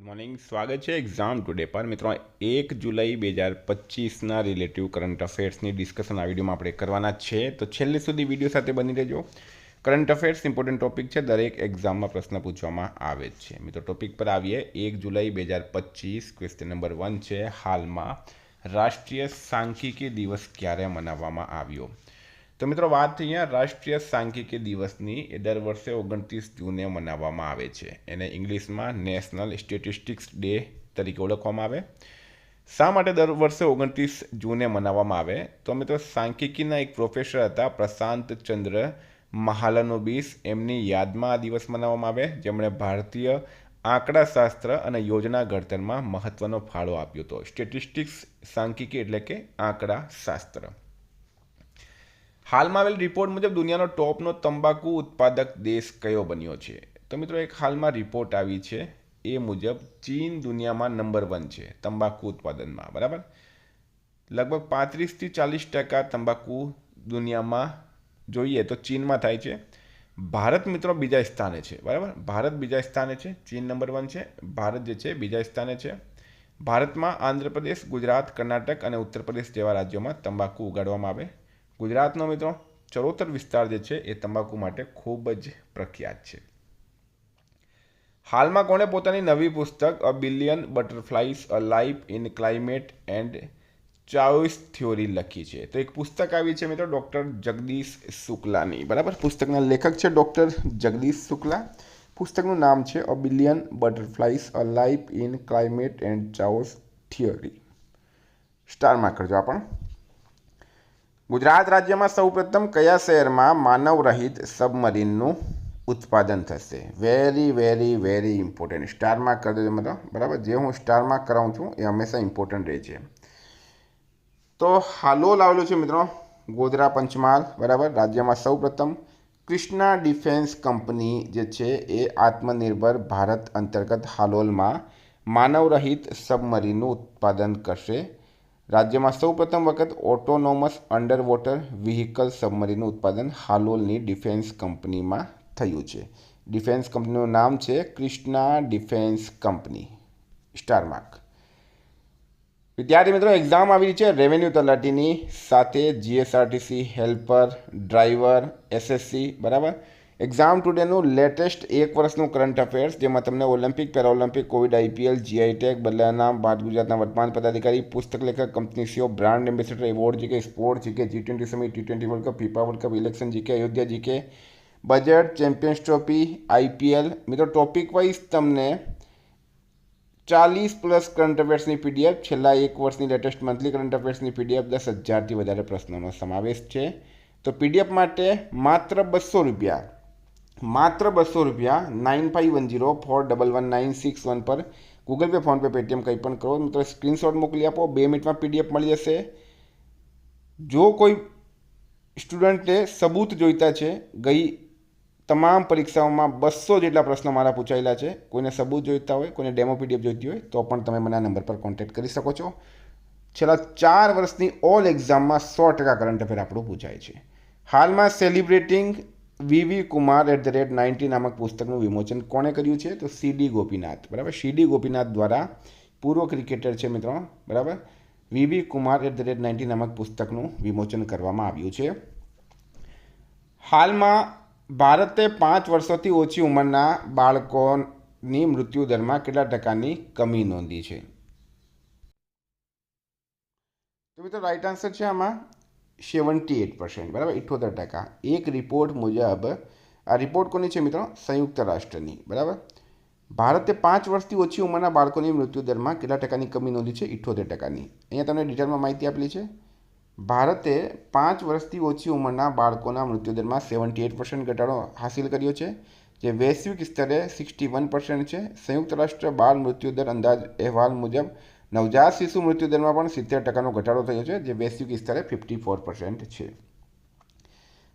Morning સ્વાગત છે exam today પર મિત્રો 1 જુલાઈ 2025ના રિલેટિવ કરંટ અફેર્સની ડિસ્કશન આ વિડીયોમાં આપણે કરવાના છે, તો છેલ્લે સુધી વિડીયો સાથે બની રહેજો. કરંટ અફેર્સ ઇમ્પોર્ટન્ટ ટોપિક છે, દરેક એક્ઝામમાં પ્રશ્ન પૂછવામાં આવે જ છે. મિત્રો ટોપિક પર આવીએ. 1 જુલાઈ 2025 ક્વેશ્ચન નંબર 1 છે, હાલમાં રાષ્ટ્રીય સાંખ્યિકી દિવસ ક્યારે મનાવવામાં આવ્યો? તો મિત્રો વાત અહીંયા રાષ્ટ્રીય સાંખ્યિકી દિવસની એ દર વર્ષે 29 જૂને મનાવવામાં આવે છે. એને ઇંગ્લિશમાં નેશનલ સ્ટેટિસ્ટિક્સ ડે તરીકે ઓળખવામાં આવે. શા માટે દર વર્ષે 29 જૂને મનાવવામાં આવે? તો મિત્રો સાંખ્યિકીના એક પ્રોફેસર હતા પ્રશાંત ચંદ્ર મહાલનોબિસ, એમની યાદમાં આ દિવસ મનાવવામાં આવે, જેમણે ભારતીય આંકડાશાસ્ત્ર અને યોજના ઘડતરમાં મહત્વનો ફાળો આપ્યો હતો. સ્ટેટિસ્ટિક્સ સાંખ્યિકી એટલે કે આંકડાશાસ્ત્ર. હાલમાં આવેલ રિપોર્ટ મુજબ દુનિયાનો ટોપનો તંબાકુ ઉત્પાદક દેશ કયો બન્યો છે? તો મિત્રો એક હાલમાં રિપોર્ટ આવી છે, એ મુજબ ચીન દુનિયામાં નંબર 1 છે તંબાકુ ઉત્પાદનમાં. બરાબર, લગભગ 35થી 40% તંબાકુ દુનિયામાં જોઈએ તો ચીનમાં થાય છે. ભારત મિત્રો બીજા સ્થાને છે. બરાબર, ભારત બીજા સ્થાને છે, ચીન નંબર 1 છે, ભારત જે છે બીજા સ્થાને છે. ભારતમાં આંધ્રપ્રદેશ, ગુજરાત, કર્ણાટક અને ઉત્તર પ્રદેશ જેવા રાજ્યોમાં તંબાકુ ઉગાડવામાં આવે. ગુજરાતનો મિત્રો ચરોતર વિસ્તાર જે છે એ તંબાકુ માટે ખૂબ જ પ્રખ્યાત છે. હાલમાં કોણે પોતાની નવી પુસ્તક a billion butterflies a life in climate and choice theory લખી છે? તો એક પુસ્તક આવી છે મિત્રો ડૉક્ટર જગદીશ શુક્લાની. બરાબર, પુસ્તકના લેખક છે ડૉક્ટર જગદીશ શુક્લા. પુસ્તકનું નામ છે a billion butterflies a life in climate and choice theory. સ્ટારમાં કરજો આપણ. ગુજરાત રાજ્યમાં સૌપ્રથમ કયા શહેરમાં માનવ રહિત સબમરીનનું ઉત્પાદન થશે? Very very very important. સ્ટારમાં કરી દેજો મિત્રો. બરાબર, જે હું સ્ટારમાં કરાવું છું એ હંમેશા ઇમ્પોર્ટન્ટ રહે છે. તો હાલોલ આવેલું છે મિત્રો, ગોધરા પંચમહાલ. બરાબર, રાજ્યમાં સૌપ્રથમ કૃષ્ણા ડિફેન્સ કંપની જે છે એ આત્મનિર્ભર ભારત અંતર્ગત હાલોલમાં માનવ રહિત સબમરીનનું ઉત્પાદન કરશે. રાજ્યમાં સૌપ્રથમ વખત ઓટોનોમસ અંડર વોટર વ્હીકલ સબમરીનનું ઉત્પાદન હાલોલની ડિફેન્સ કંપનીમાં થયું છે. ડિફેન્સ કંપનીનું નામ છે Krishna defence company. Star mark. વિદ્યાર્થી મિત્રો એક્ઝામ આવી રહી છે રેવન્યુ તલાટીની સાથે જીએસઆરટીસી હેલ્પર, ડ્રાઈવર, એસએસસી. બરાબર, એક્ઝામ ટુડેનું લેટેસ્ટ એક વર્ષનું કરંટ અફેર્સ, જેમાં તમને Olympic, Paralympic, Covid, IPL, GI tag, બદલાયા નામ, ભારત ગુજરાતના વર્તમાન પદાધિકારી, પુસ્તક લેખક, company CEO, brand ambassador, award GK, sport GK, G20 summit, T20 world cup, FIFA world cup, election GK, Ayodhya GK, budget, champions trophy, IPL. મિત્રો ટોપિક વાઇઝ તમને 40+ current અફેર્સની PDF, છેલ્લા એક વર્ષની લેટેસ્ટ મંથલી કરંટ અફેર્સની પીડીએફ, 10,000થી વધારે પ્રશ્નોનો સમાવેશ છે. તો પીડીએફ માટે માત્ર 200 રૂપિયા, માત્ર 200 રૂપિયા 9510411961 પર ગૂગલ પે, ફોનપે, પેટીએમ કંઈ પણ કરો મિત્રો, સ્ક્રીનશોટ મોકલી આપો. 2 મિનિટમાં પીડીએફ મળી જશે. જો કોઈ સ્ટુડન્ટે સબૂત જોઈતા છે, ગઈ તમામ પરીક્ષાઓમાં 200 જેટલા પ્રશ્નો મારા પૂછાયેલા છે, કોઈને સબૂત જોઈતા હોય, કોઈને ડેમો પીડીએફ જોઈતી હોય તો પણ તમે મને આ નંબર પર કોન્ટેક્ટ કરી શકો છો. છેલ્લા 4 વર્ષની ઓલ એક્ઝામમાં 100% કરંટ અફેર આપણું પૂછાય છે. હાલમાં સેલિબ્રેટિંગ વીવી કુમાર @90 નામક પુસ્તકનું વિમોચન કોણે કર્યું છે? તો સીડી ગોપીનાથ. બરાબર, સીડી ગોપીનાથ દ્વારા, પૂર્વ ક્રિકેટર છે મિત્રો. બરાબર, વીવી કુમાર @90 નામક પુસ્તકનું વિમોચન કરવામાં આવ્યું છે. હાલમાં ભારતે 5 વર્ષોથી ઓછી ઉંમરના બાળકોની મૃત્યુદરમાં કેટલા ટકાની કમી નોંધી છે? તો મિત્રો રાઈટ આન્સર છે આમાં 78%. બરાબર, 78%. એક રિપોર્ટ મુજબ, આ રિપોર્ટ કોની છે મિત્રો? સંયુક્ત રાષ્ટ્રની. બરાબર, ભારતે 5 વર્ષથી ઓછી ઉંમરના બાળકોની મૃત્યુદરમાં કેટલા ટકાની કમી નોંધી છે? 78%ની. અહીંયા તમને ડિટેલમાં માહિતી આપેલી છે. ભારતે 5 વર્ષથી ઓછી ઉંમરના બાળકોના મૃત્યુદરમાં 78% ઘટાડો હાંસિલ કર્યો છે, જે વૈશ્વિક સ્તરે 61% છે. સંયુક્ત રાષ્ટ્ર બાળ મૃત્યુદર અંદાજ અહેવાલ મુજબ નવજાત શિશુ મૃત્યુદરમાં પણ 70%નો ઘટાડો થયો છે, જે વૈશ્વિક સ્તરે 54% છે.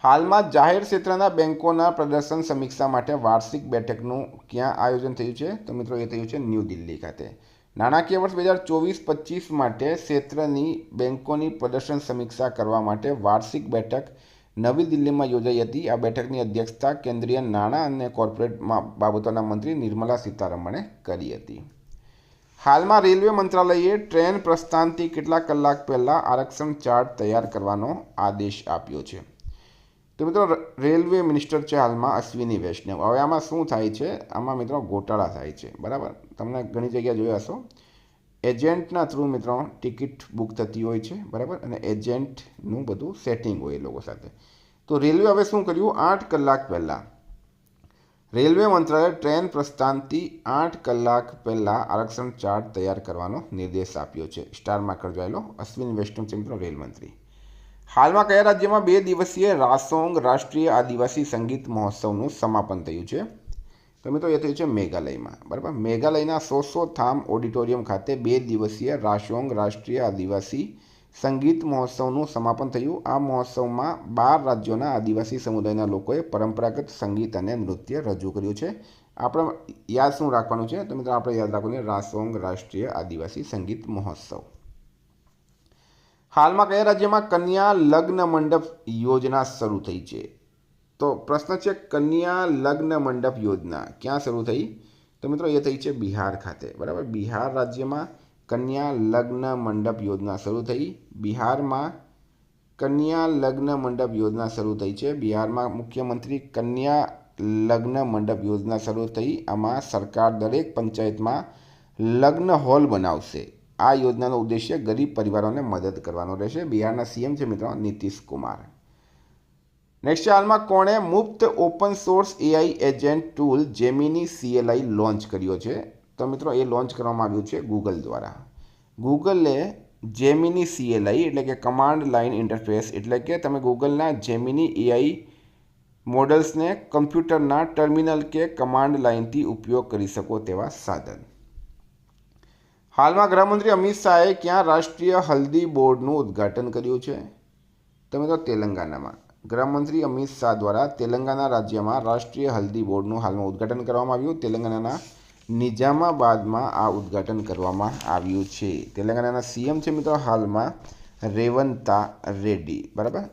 હાલમાં જાહેર ક્ષેત્રના બેન્કોના પ્રદર્શન સમીક્ષા માટે વાર્ષિક બેઠકનું ક્યાં આયોજન થયું છે? તો મિત્રો એ થયું છે ન્યૂ દિલ્હી ખાતે. નાણાકીય વર્ષ 2024-25 માટે ક્ષેત્રની બેન્કોની પ્રદર્શન સમીક્ષા કરવા માટે વાર્ષિક બેઠક નવી દિલ્હીમાં યોજાઈ હતી. આ બેઠકની અધ્યક્ષતા કેન્દ્રીય નાણાં અને કોર્પોરેટ બાબતોના મંત્રી નિર્મલા સીતારમણે કરી હતી. હાલમાં રેલવે મંત્રાલયે ટ્રેન પ્રસ્થાનથી કેટલા કલાક પહેલાં આરક્ષણ ચાર્ટ તૈયાર કરવાનો આદેશ આપ્યો છે? તો મિત્રો રેલવે મિનિસ્ટર છે હાલમાં અશ્વિની વૈષ્ણવ. હવે આમાં શું થાય છે? આમાં મિત્રો ગોટાળા થાય છે, બરાબર. તમને ઘણી જગ્યાએ જોયા હશો એજન્ટના થ્રુ મિત્રો ટિકિટ બુક થતી હોય છે, બરાબર, અને એજન્ટનું બધું સેટિંગ હોય એ લોકો સાથે. તો રેલવે હવે શું કર્યું? 8 કલાક પહેલાં રેલવે મંત્રાલયે ટ્રેન પ્રસ્થાનથી 8 કલાક પહેલાં આરક્ષણ ચાર્ટ તૈયાર કરવાનો નિર્દેશ આપ્યો છે. સ્ટારમાં કરજાયેલો અશ્વિની વૈષ્ણવ છે મિત્રો રેલમંત્રી. હાલમાં કયા રાજ્યમાં 2 દિવસીય રાસોંગ રાષ્ટ્રીય આદિવાસી સંગીત મહોત્સવનું સમાપન થયું છે? તો મિત્રો એ થયું છે મેઘાલયમાં, બરાબર. મેઘાલયના સોસોથામ ઓડિટોરિયમ ખાતે 2 દિવસીય રાસોંગ રાષ્ટ્રીય આદિવાસી સંગીત મહોત્સવનું સમાપન થયું. આ મહોત્સવમાં 12 રાજ્યોના આદિવાસી સમુદાયના લોકોએ પરંપરાગત સંગીત અને નૃત્ય રજૂ કર્યું છે. આપણે યાદ શું રાખવાનું છે? તો મિત્રો આપણે યાદ રાખવાનું છે રાસોંગ રાષ્ટ્રીય આદિવાસી સંગીત મહોત્સવ. હાલમાં કયા રાજ્યમાં કન્યા લગ્ન મંડપ યોજના શરૂ થઈ છે? તો પ્રશ્ન છે કન્યા લગ્ન મંડપ યોજના ક્યાં શરૂ થઈ? તો મિત્રો એ થઈ છે બિહાર ખાતે, બરાબર. બિહાર રાજ્યમાં કન્યા લગ્ન મંડપ યોજના શરૂ થઈ. બિહારમાં કન્યા લગ્ન મંડપ યોજના શરૂ થઈ છે. બિહારમાં મુખ્યમંત્રી કન્યા લગ્ન મંડપ યોજના શરૂ થઈ. આમાં સરકાર દરેક પંચાયતમાં લગ્ન હોલ બનાવશે. આ યોજનાનો ઉદ્દેશ્ય ગરીબ પરિવારોને મદદ કરવાનો રહેશે. બિહારના સીએમ છે મિત્રો નીતિશ કુમાર. નેક્સ્ટ, હાલમાં કોણે મુફ્ત open source AI agent tool Gemini CLI launch કર્યો છે? તો મિત્રો એ લોન્ચ કરવામાં આવ્યું છે ગૂગલ દ્વારા. ગૂગલે જેમિની CLI એટલે કે કમાન્ડ લાઇન ઇન્ટરફેસ એટલે કે તમે ગૂગલના જેમિની AI મોડલ્સને કમ્પ્યુટરના ટર્મિનલ કે કમાન્ડ લાઇનથી ઉપયોગ કરી શકો તેવા સાધન. હાલમાં ગૃહમંત્રી અમિત શાહે ક્યાં રાષ્ટ્રીય હલ્દી બોર્ડનું ઉદ્ઘાટન કર્યું છે? તો મિત્રો તેલંગાનામાં. ગૃહમંત્રી અમિત શાહ દ્વારા તેલંગાના રાજ્યમાં રાષ્ટ્રીય હલ્દી બોર્ડનું હાલમાં ઉદ્ઘાટન કરવામાં આવ્યું. તેલંગાનાના નિઝામાબાદમાં આ ઉદ્ઘાટન કરવામાં આવ્યું છે. તેલંગાનાના સીએમ છે મિત્રો હાલમાં રેવંતા રેડ્ડી, બરાબર.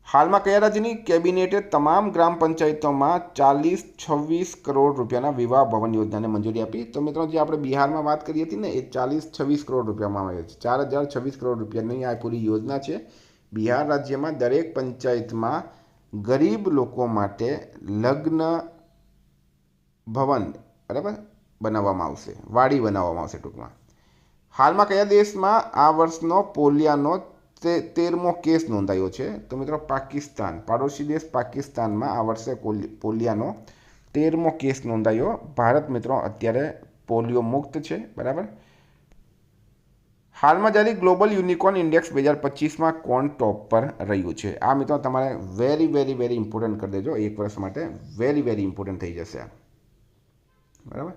હાલમાં કયા રાજ્યની કેબિનેટે તમામ ગ્રામ પંચાયતોમાં 40-26 કરોડ રૂપિયાના વિવાહ ભવન યોજનાને મંજૂરી આપી? તો મિત્રો જે આપણે બિહારમાં વાત કરી હતી ને એ 40-26 કરોડ રૂપિયામાં આવે છે. 4026 કરોડ રૂપિયાની આ પૂરી યોજના છે. બિહાર રાજ્યમાં દરેક પંચાયતમાં ગરીબ લોકો માટે લગ્ન ભવન, બરાબર, બનાવવામાં આવશે. વાડી બનાવવામાં આવશે ટૂંકમાં. હાલમાં કયા દેશમાં આ વર્ષનો પોલિયાનો 13મો કેસ નોંધાયો છે? તો મિત્રો પાકિસ્તાન, પાડોશી દેશ પાકિસ્તાનમાં આ વર્ષે પોલિયાનો 13મો કેસ નોંધાયો. ભારત મિત્રો અત્યારે પોલિયો મુક્ત છે, બરાબર. હાલમાં જારી ગ્લોબલ યુનિકોર્ન ઇન્ડેક્સ 2025માં કોણ ટોપ પર રહ્યું છે? આ મિત્રો તમારે વેરી ઇમ્પોર્ટન્ટ કરી દેજો. એક વર્ષ માટે વેરી ઇમ્પોર્ટન્ટ થઈ જશે, બરાબર.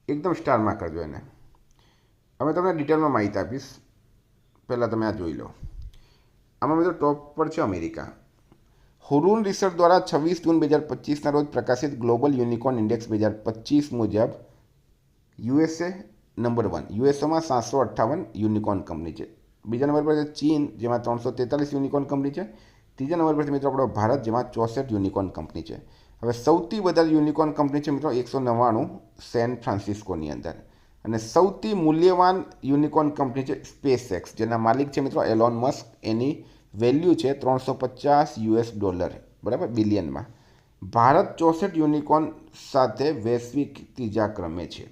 એકદમ સ્ટારમાં કરજો એને. હવે તમને ડિટેલમાં માહિતી આપીશ. પહેલાં તમે આ જોઈ લો. આમાં મિત્રો ટોપ પર છે અમેરિકા. હુરુન રિસર્ચ દ્વારા 26 જૂન 2025ના રોજ પ્રકાશિત ગ્લોબલ યુનિકોર્ન ઇન્ડેક્સ 2025 મુજબ USA નંબર 1. યુએસએમાં 758 યુનિકોર્ન કંપની છે. બીજા નંબર પર છે ચીન, જેમાં 343 યુનિકોર્ન કંપની છે. ત્રીજા નંબર પર મિત્રો આપણો ભારત, જેમાં 64 યુનિકોર્ન કંપની છે. હવે સૌથી વધારે યુનિકોર્ન કંપની છે મિત્રો 199 સેન ફ્રાન્સિસ્કોની અંદર. અને સૌથી મૂલ્યવાન યુનિકોર્ન કંપની છે સ્પેસએક્સ, જેના માલિક છે મિત્રો એલોન મસ્ક. એની વેલ્યુ છે $350, બરાબર, બિલિયનમાં. ભારત 64 યુનિકોર્ન સાથે વૈશ્વિક ત્રીજા ક્રમે છે.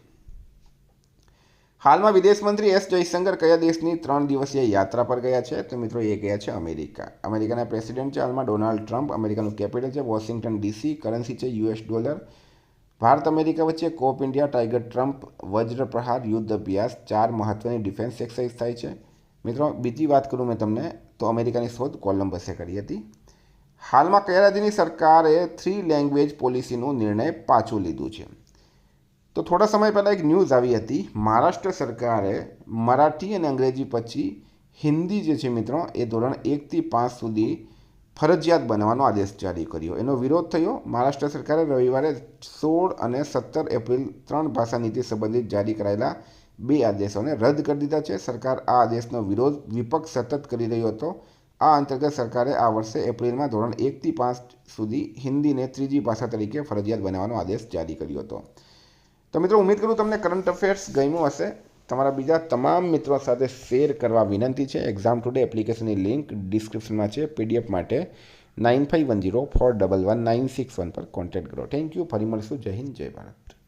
હાલમાં વિદેશ મંત્રી એસ જયશંકર કયા દેશની 3 દિવસીય યાત્રા પર ગયા છે? તો મિત્રો એ ગયા છે અમેરિકા. અમેરિકાના પ્રેસિડેન્ટ છે હાલમાં ડોનાલ્ડ ટ્રમ્પ. અમેરિકાનું કેપિટલ છે વોશિંગ્ટન DC. કરન્સી છે $. ભારત અમેરિકા વચ્ચે કોપ ઇન્ડિયા ટાઈગર ટ્રમ્પ વજ્ર પ્રહાર યુદ્ધ અભ્યાસ 4 મહત્વની ડિફેન્સ એક્સરસાઇઝ થાય છે. મિત્રો બીજી વાત કરું મેં તમને તો અમેરિકાની શોધ કોલંબસે કરી હતી. હાલમાં કયા રાજ્યની સરકારે 3 લેંગ્વેજ પોલિસીનું નિર્ણય પાછું લીધું છે? તો થોડા સમય પહેલાં એક ન્યૂઝ આવી હતી. મહારાષ્ટ્ર સરકારે મરાઠી અને અંગ્રેજી પછી હિન્દી જે છે મિત્રો એ ધોરણ 1 થી 5 સુધી ફરજિયાત બનાવવાનો આદેશ જારી કર્યો. એનો વિરોધ થયો. મહારાષ્ટ્ર સરકારે રવિવારે 16 અને 17 એપ્રિલ 3 ભાષા નીતિ સંબંધિત જારી કરાયેલા 2 આદેશોને રદ કરી દીધા છે. સરકાર આ આદેશનો વિરોધ વિપક્ષ સતત કરી રહ્યો હતો. આ અંતર્ગત સરકારે આ વર્ષે એપ્રિલમાં ધોરણ 1 થી 5 સુધી હિન્દીને ત્રીજી ભાષા તરીકે ફરજિયાત બનાવવાનો આદેશ જારી કર્યો હતો. તો મિત્રો ઉમ્મીદ કરું તમને કરંટ અફેર્સ ગમ્યું હશે. તમારા બીજા તમામ મિત્રો સાથે શેર કરવા વિનંતી છે. એક્ઝામ ટુડે એપ્લિકેશનની લિંક ડિસ્ક્રિપ્શનમાં છે. PDF માટે 9510411961 પર કોન્ટેક્ટ કરો. Thank you. ફરી મળશું. જય હિન્દ, જય ભારત.